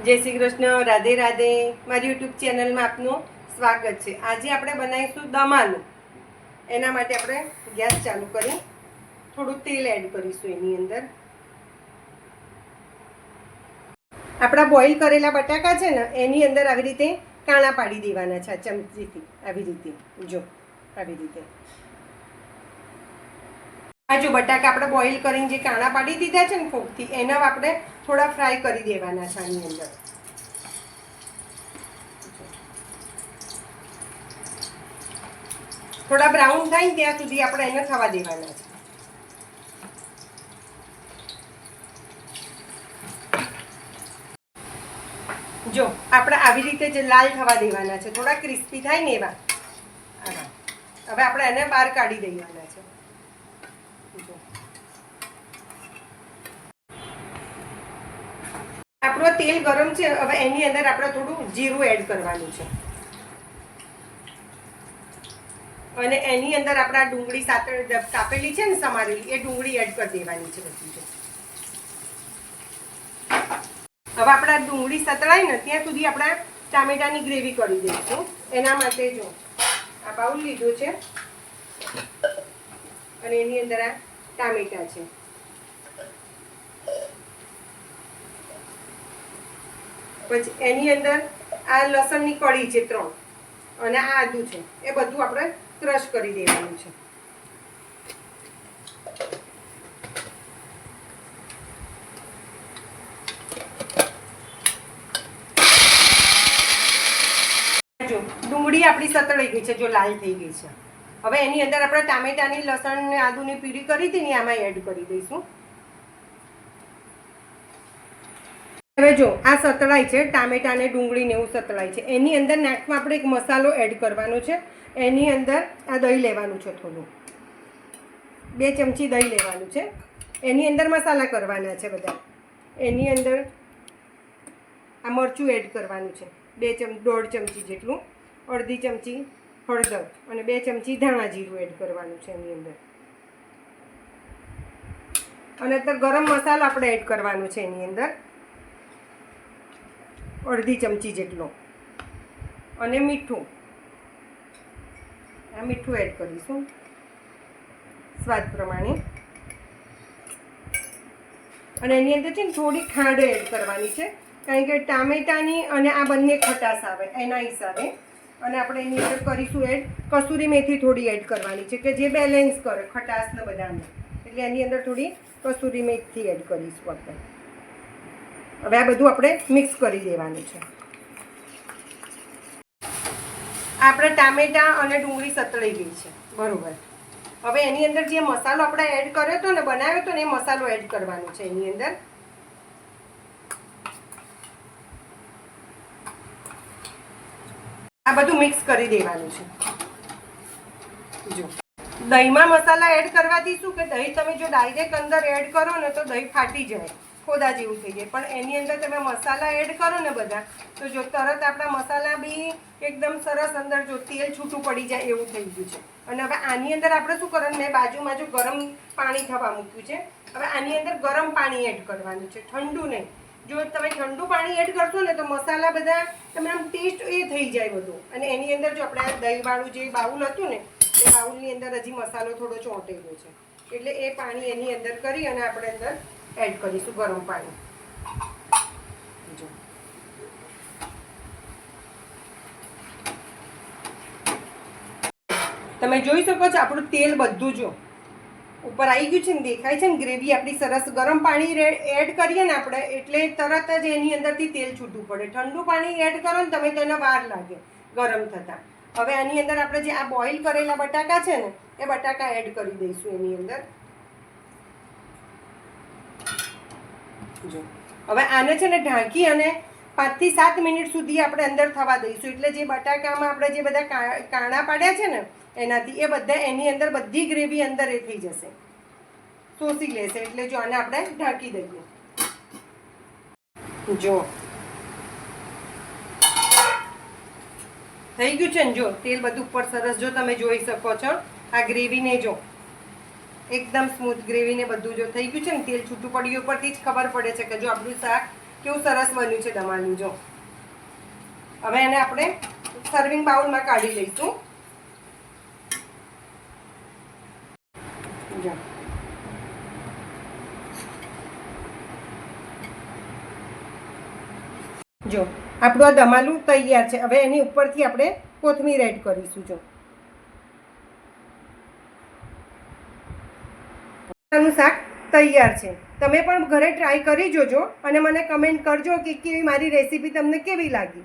જય શ્રી કૃષ્ણ, રાધે રાધે. મારી યુટ્યુબ ચેનલમાં આપનું સ્વાગત છે. આજે આપણે બનાવીશું દમાનું. એના માટે આપણે ગેસ ચાલુ કરી થોડું તેલ એડ કરીશું. એની અંદર આપણા બોઇલ કરેલા બટાકા છે ને, એની અંદર આવી રીતે કાણા પાડી દેવાના છે ચમચીથી. આવી રીતે જો, આવી રીતે. આ જો બટાકા આપણે બોઇલ કરીને જે કાણા પાડી દીધા છે ને ફોકથી, એના આપણે થોડા ફ્રાય કરી દેવાના છે આની અંદર. થોડા બ્રાઉન થાય ને ત્યાં સુધી આપણે એને થવા દેવાના છે. જો આપણે આવી રીતે જે લાલ થવા દેવાના છે, થોડા ક્રિસ્પી થાય ને એવા. હવે આપણે એને બહાર કાઢી દેવાના છે. આપણું તેલ ગરમ છે. હવે એની અંદર આપણે થોડું જીરું એડ કરવાનું છે અને એની અંદર આપણે ડુંગળી સાથે કાપેલી છે ને, સમારેલી, એ ડુંગળી એડ કરી દેવાની છે બધી. હવે આપણા ડુંગળી સતળાય ને ત્યાં સુધી આપણે ટામેટાની ગ્રેવી કરી દઈશું. એના માટે જો આ બાઉલ લીધું છે અને એની અંદર આ ટામેટા છે. પછી એની અંદર આ લસણની કળી છે 3 અને આ આદુ છે. એ બધું આપણે ક્રશ કરી દેવાનું છે. જો ડુંગળી આપણી સતળાઈ ગઈ છે, જો લાલ થઈ ગઈ છે. હવે એની અંદર આપણે ટામેટાની, લસણ ને આદુની પ્યુરી કરી હતી ને, આમાં એડ કરી દઈશું. હવે જો આ સતળાઈ છે, ટામેટા ને ડુંગળી ને એવું સતળાઈ છે. એની અંદર નાખમાં આપણે એક મસાલો એડ કરવાનો છે. એની અંદર આ દહીં લેવાનું છે, થોડું 2 ચમચી દહીં લેવાનું છે. એની અંદર મસાલા કરવાના છે બધા. એની અંદર આ મરચું એડ કરવાનું છે, 1.5 ચમચી જેટલું. અડધી ચમચી હળદર અને 2 ચમચી ધાણા જીરું એડ કરવાનું છે એની અંદર. અને અત્યારે ગરમ મસાલો આપણે એડ કરવાનો છે એની અંદર, અડધી ચમચી જેટલો. અને મીઠું, આ મીઠું એડ કરીશું સ્વાદ પ્રમાણે. અને એની અંદર છે ને થોડી ખાંડ એડ કરવાની છે, કારણ કે ટામેટાની અને આ બંને ખટાશ આવે એના હિસાબે. અને આપણે એની અંદર કરીશું એડ કસૂરી મેથી થોડી એડ કરવાની છે, કે જે બેલેન્સ કરે ખટાશને બધાને. એટલે એની અંદર થોડી કસૂરી મેથી એડ કરીશું આપણે. હવે આ બધું આપણે મિક્સ કરી દેવાનું છે. આપણે ટામેટા અને ડુંગળી સતળાઈ ગઈ છે બરોબર. હવે એની અંદર જે મસાલો આપણે એડ કર્યો હતો ને, બનાવ્યો હતો ને, એ મસાલો એડ કરવાનો છે એની અંદર. આ બધું મિક્સ કરી દેવાનું છે. જો દહીંમાં મસાલા એડ કરવાથી શું કે દહીં તમે જો ડાયરેક્ટ અંદર એડ કરો ને તો દહીં ફાટી જાય, ખોદા જેવું થઈ જાય. પણ એની અંદર તમે મસાલા એડ કરો ને બધા, તો જો તરત આપણા મસાલા બી એકદમ સરસ અંદર જો તેલ છૂટું પડી જાય એવું થઈ ગયું છે. અને હવે આની અંદર આપણે શું કરવાનું, મેં બાજુમાં જો ગરમ પાણી થવા મૂક્યું છે. હવે આની અંદર ગરમ પાણી એડ કરવાનું છે, ઠંડુ નહીં. જો તમે ઠંડુ પાણી એડ કરશો ને તો મસાલા બધા તમે આમ ટેસ્ટ એ થઈ જાય બધું. અને એની અંદર જો આપણે દહીંવાળું જે બાઉલ હતું ને, એ બાઉલની અંદર હજી મસાલો થોડો ચોંટેલો છે, એટલે એ પાણી એની અંદર કરી અને આપણે અંદર એડ કરીશું ગરમ પાણી. જો તમે જોઈ શકો છો આપણું તેલ બધું જો ઉપર આવી ગયું છે ને, દેખાય છે ને ગ્રેવી આપણી સરસ. ગરમ પાણી એડ કરીએ ને આપણે એટલે તરત જ એની અંદરથી તેલ છૂટું પડે. ઠંડુ પાણી એડ કરો ને તમે તો એને વાર લાગે ગરમ થતાં. હવે આની અંદર આપણે જે આ બોઇલ કરેલા બટાકા છે ને, એ બટાકા એડ કરી દઈશું એની અંદર. જો હવે આને છે ને ઢાંકી અને 5 થી 7 મિનિટ સુધી આપણે અંદર થવા દઈશું. એટલે જે બટાકામાં આપણે જે બધા કાણા પાડ્યા છે ને એનાથી, એ બધા એની અંદર બધી ગ્રેવી અંદર એ થઈ જશે, શોષી લેશે. એટલે જો આને આપણે ઢાંકી દઈએ. જો થઈ ગયું છે ને, જો તેલ બધું ઉપર સરસ જો તમે જોઈ શકો છો. આ ગ્રેવીને જો એકદમ સ્મૂથ ગ્રેવીને બધું જો થઈ ગયું છે ને, તેલ છૂટું પડ્યું ઉપરથી જ ખબર પડે છે કે જો આપણું શાક કેવું સરસ બન્યું છે દમાલું. જો હવે એને આપણે સર્વિંગ બાઉલમાં કાઢી લઈશું. જો આપણું આ દમાલું તૈયાર છે. હવે એની ઉપરથી આપણે કોથમીર એડ કરીશું. જો શાક તૈયાર છે. તમે પણ ઘરે ટ્રાય કરી જોજો અને મને કમેન્ટ કરજો કે મારી રેસીપી તમને કેવી લાગી.